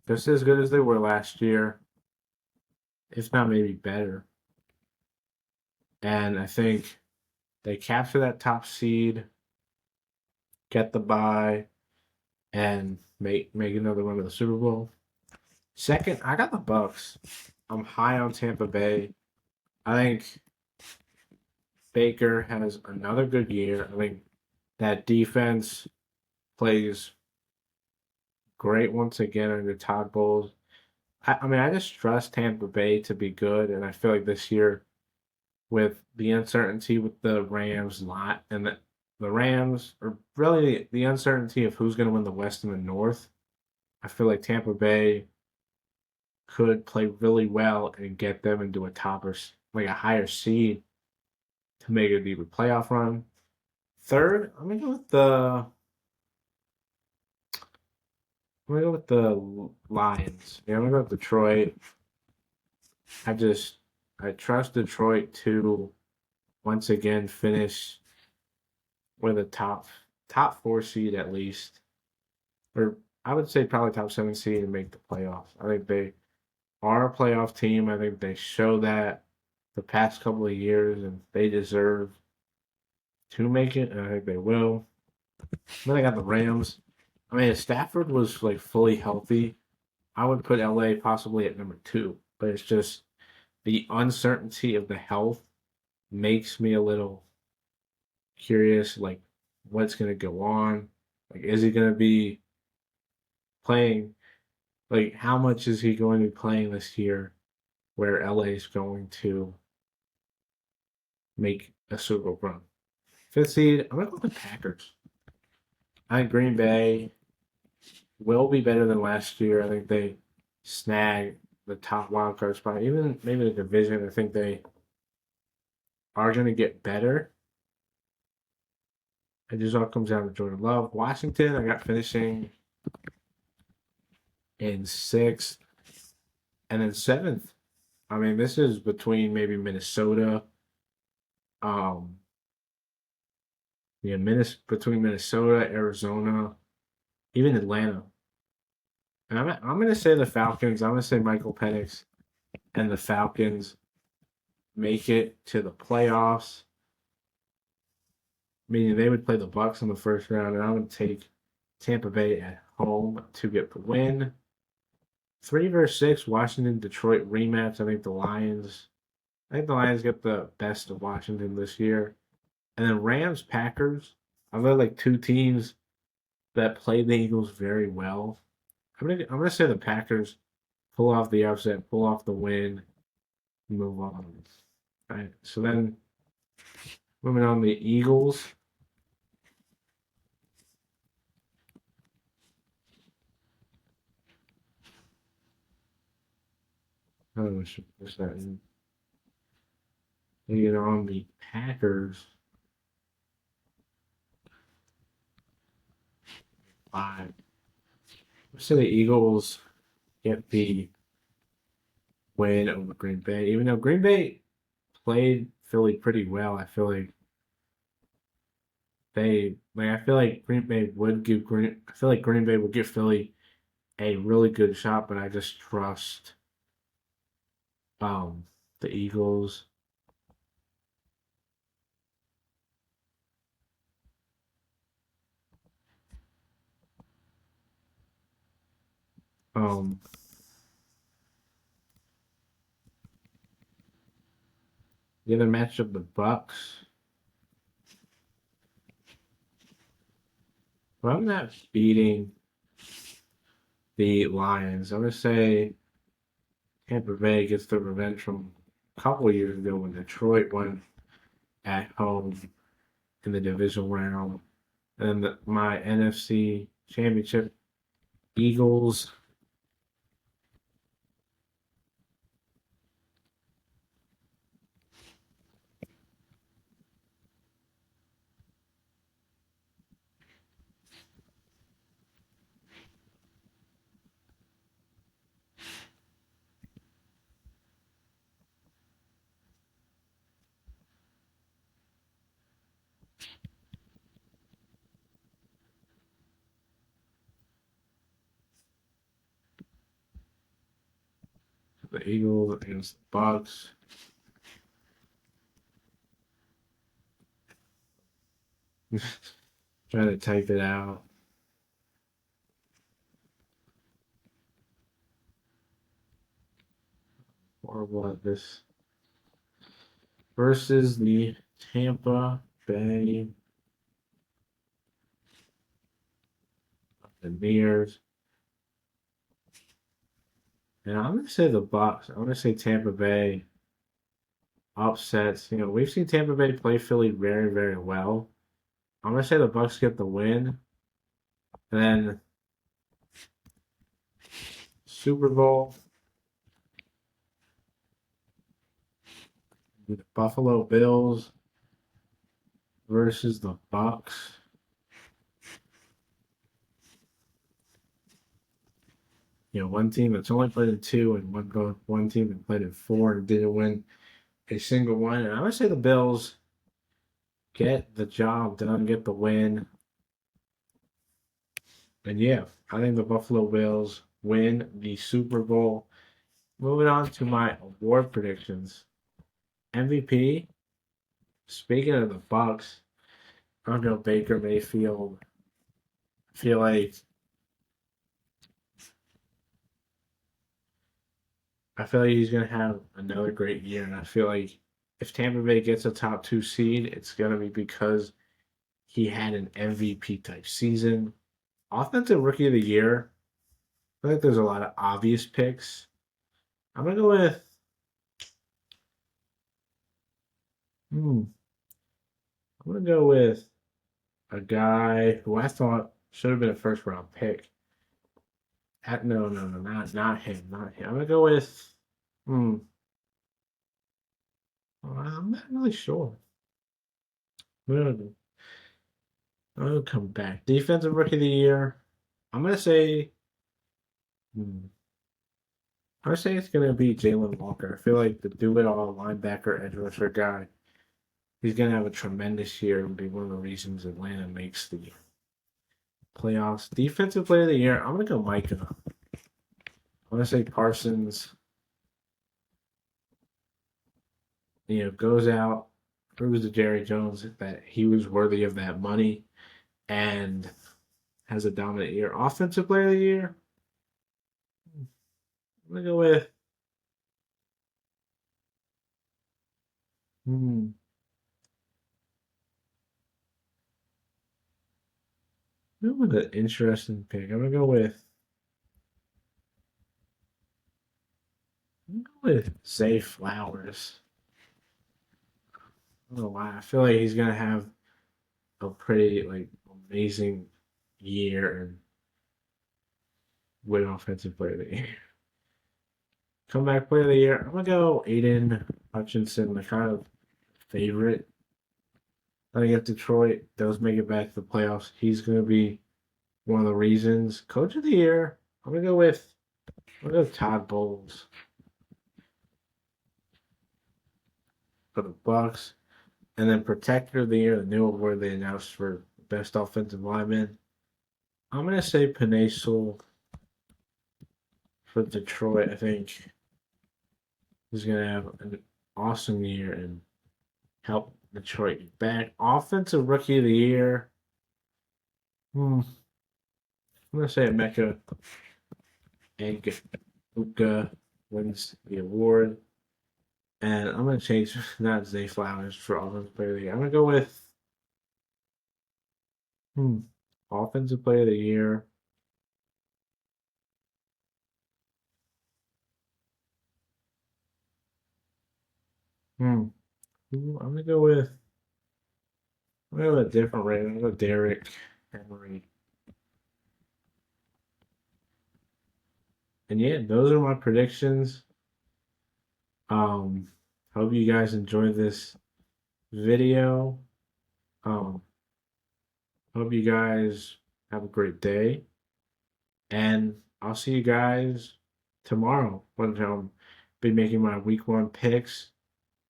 S1: just as good as they were last year, if not maybe better. And I think they capture that top seed, get the bye, and make another run to the Super Bowl. Second, I got the Bucks. I'm high on Tampa Bay. I think Baker has another good year. I think that defense plays great once again under Todd Bowles. I mean, I just trust Tampa Bay to be good, and I feel like this year, with the uncertainty with the Rams lot and the Rams, or really the uncertainty of who's going to win the West and the North, I feel like Tampa Bay could play really well and get them into a topper, like a higher seed to make a deeper playoff run. Third, I'm gonna go with the Lions. Yeah, I'm gonna go with Detroit. I just I trust Detroit to once again finish with a top four seed at least, or I would say probably top seven seed and make the playoffs. I think they are a playoff team. I think they show that the past couple of years, and they deserve to make it, and I think they will. Then I got the Rams. I mean, if Stafford was like fully healthy, I would put LA possibly at number two. But it's just the uncertainty of the health makes me a little curious, like what's gonna go on. Like, is he gonna be playing? Like, how much is he going to be playing this year? Where LA is going to make a Super Bowl run. Fifth seed, I'm gonna go with the Packers. I think Green Bay will be better than last year. I think they snag the top wild card spot, even maybe the division. I think they are going to get better. It just all comes down to Jordan Love. Washington, I got finishing in sixth, and then seventh. I mean, this is between maybe Minnesota, um, between Minnesota, Arizona, even Atlanta. And I'm going to say the Falcons. I'm going to say Michael Penix and the Falcons make it to the playoffs, meaning they would play the Bucks in the first round, and I would take Tampa Bay at home to get the win. 3 versus 6, Washington Detroit rematch. I think the Lions get the best of Washington this year. And then Rams Packers. I feel like two teams that play the Eagles very well. I'm gonna say the Packers pull off the upset, pull off the win, move on. All right. So then moving on, the Eagles. Oh, I should push that in. Moving on, the Packers. 5. Let's say the Eagles get the win over Green Bay. Even though Green Bay played Philly pretty well, I feel like I feel like Green Bay would give Philly a really good shot, but I just trust the Eagles. Um the other matchup, the Bucks. Well, I'm not beating the Lions. I'm gonna say Tampa Bay gets the revenge from a couple of years ago when Detroit won at home in the divisional round. And then my NFC Championship, Eagles. The Eagles against the Bucks. Trying to type it out. horrible at this. Versus the Tampa Bay Buccaneers. And I'm gonna say the Bucks. I'm gonna say Tampa Bay upsets. You know, we've seen Tampa Bay play Philly very, very well. I'm gonna say the Bucks get the win. And then Super Bowl. The Buffalo Bills versus the Bucks. You know, one team that's only played in two, and one team that played in four and didn't win a single one. And I'm gonna say the Bills get the job done, get the win. And yeah, I think the Buffalo Bills win the Super Bowl. Moving on to my award predictions. MVP. Speaking of the Bucks, I don't know Baker Mayfield. I feel like he's gonna have another great year, and I feel like if Tampa Bay gets a top 2 seed, it's gonna be because he had an MVP type season. Offensive Rookie of the Year. I feel like there's a lot of obvious picks. I'm gonna go with. I'm gonna go with a guy who I thought should have been a first round pick. No, not him, not him. I'm gonna go with. I'm not really sure. I'm gonna come back. Defensive Rookie of the Year. I'm gonna say. I'm gonna say it's gonna be Jalen Walker. I feel like the do-it-all linebacker, edge rusher guy. He's gonna have a tremendous year and be one of the reasons Atlanta makes the playoffs. Defensive Player of the Year. I'm gonna go Micah. I'm gonna say Parsons. You know, goes out, proves to Jerry Jones that he was worthy of that money, and has a dominant year. Offensive Player of the Year. I'm gonna go with. That was an interesting pick. I'm gonna go with. Zay Flowers. I don't know why. I feel like he's gonna have a pretty amazing year and win Offensive Player of the Year. Comeback Player of the Year. I'm gonna go Aiden Hutchinson, the kind of favorite. I think if Detroit does make it back to the playoffs, he's gonna be one of the reasons. Coach of the Year. I'm gonna go with. Todd Bowles for the Bucks. And then Protector of the Year, the new award they announced for best offensive lineman. I'm gonna say Penei Sewell for Detroit. I think he's gonna have an awesome year and help Detroit get back. Offensive Rookie of the Year. I'm gonna say Emeka Egbuka wins the award. And I'm gonna change not Zay Flowers for Offensive Player of the Year. I'm gonna go with Offensive Player of the Year. I'm gonna go with. I'm gonna go with a different rating. I'm gonna go Derrick Henry. And yeah, those are my predictions. Hope you guys enjoyed this video. Hope you guys have a great day. And I'll see you guys tomorrow when I'll be making my week 1 picks.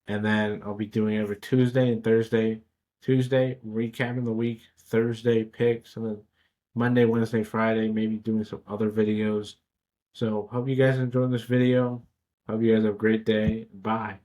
S1: And then I'll be doing every Tuesday and Thursday. Tuesday, recapping the week. Thursday, picks. And then Monday, Wednesday, Friday, maybe doing some other videos. So hope you guys enjoyed this video. Hope you guys have a great day. Bye.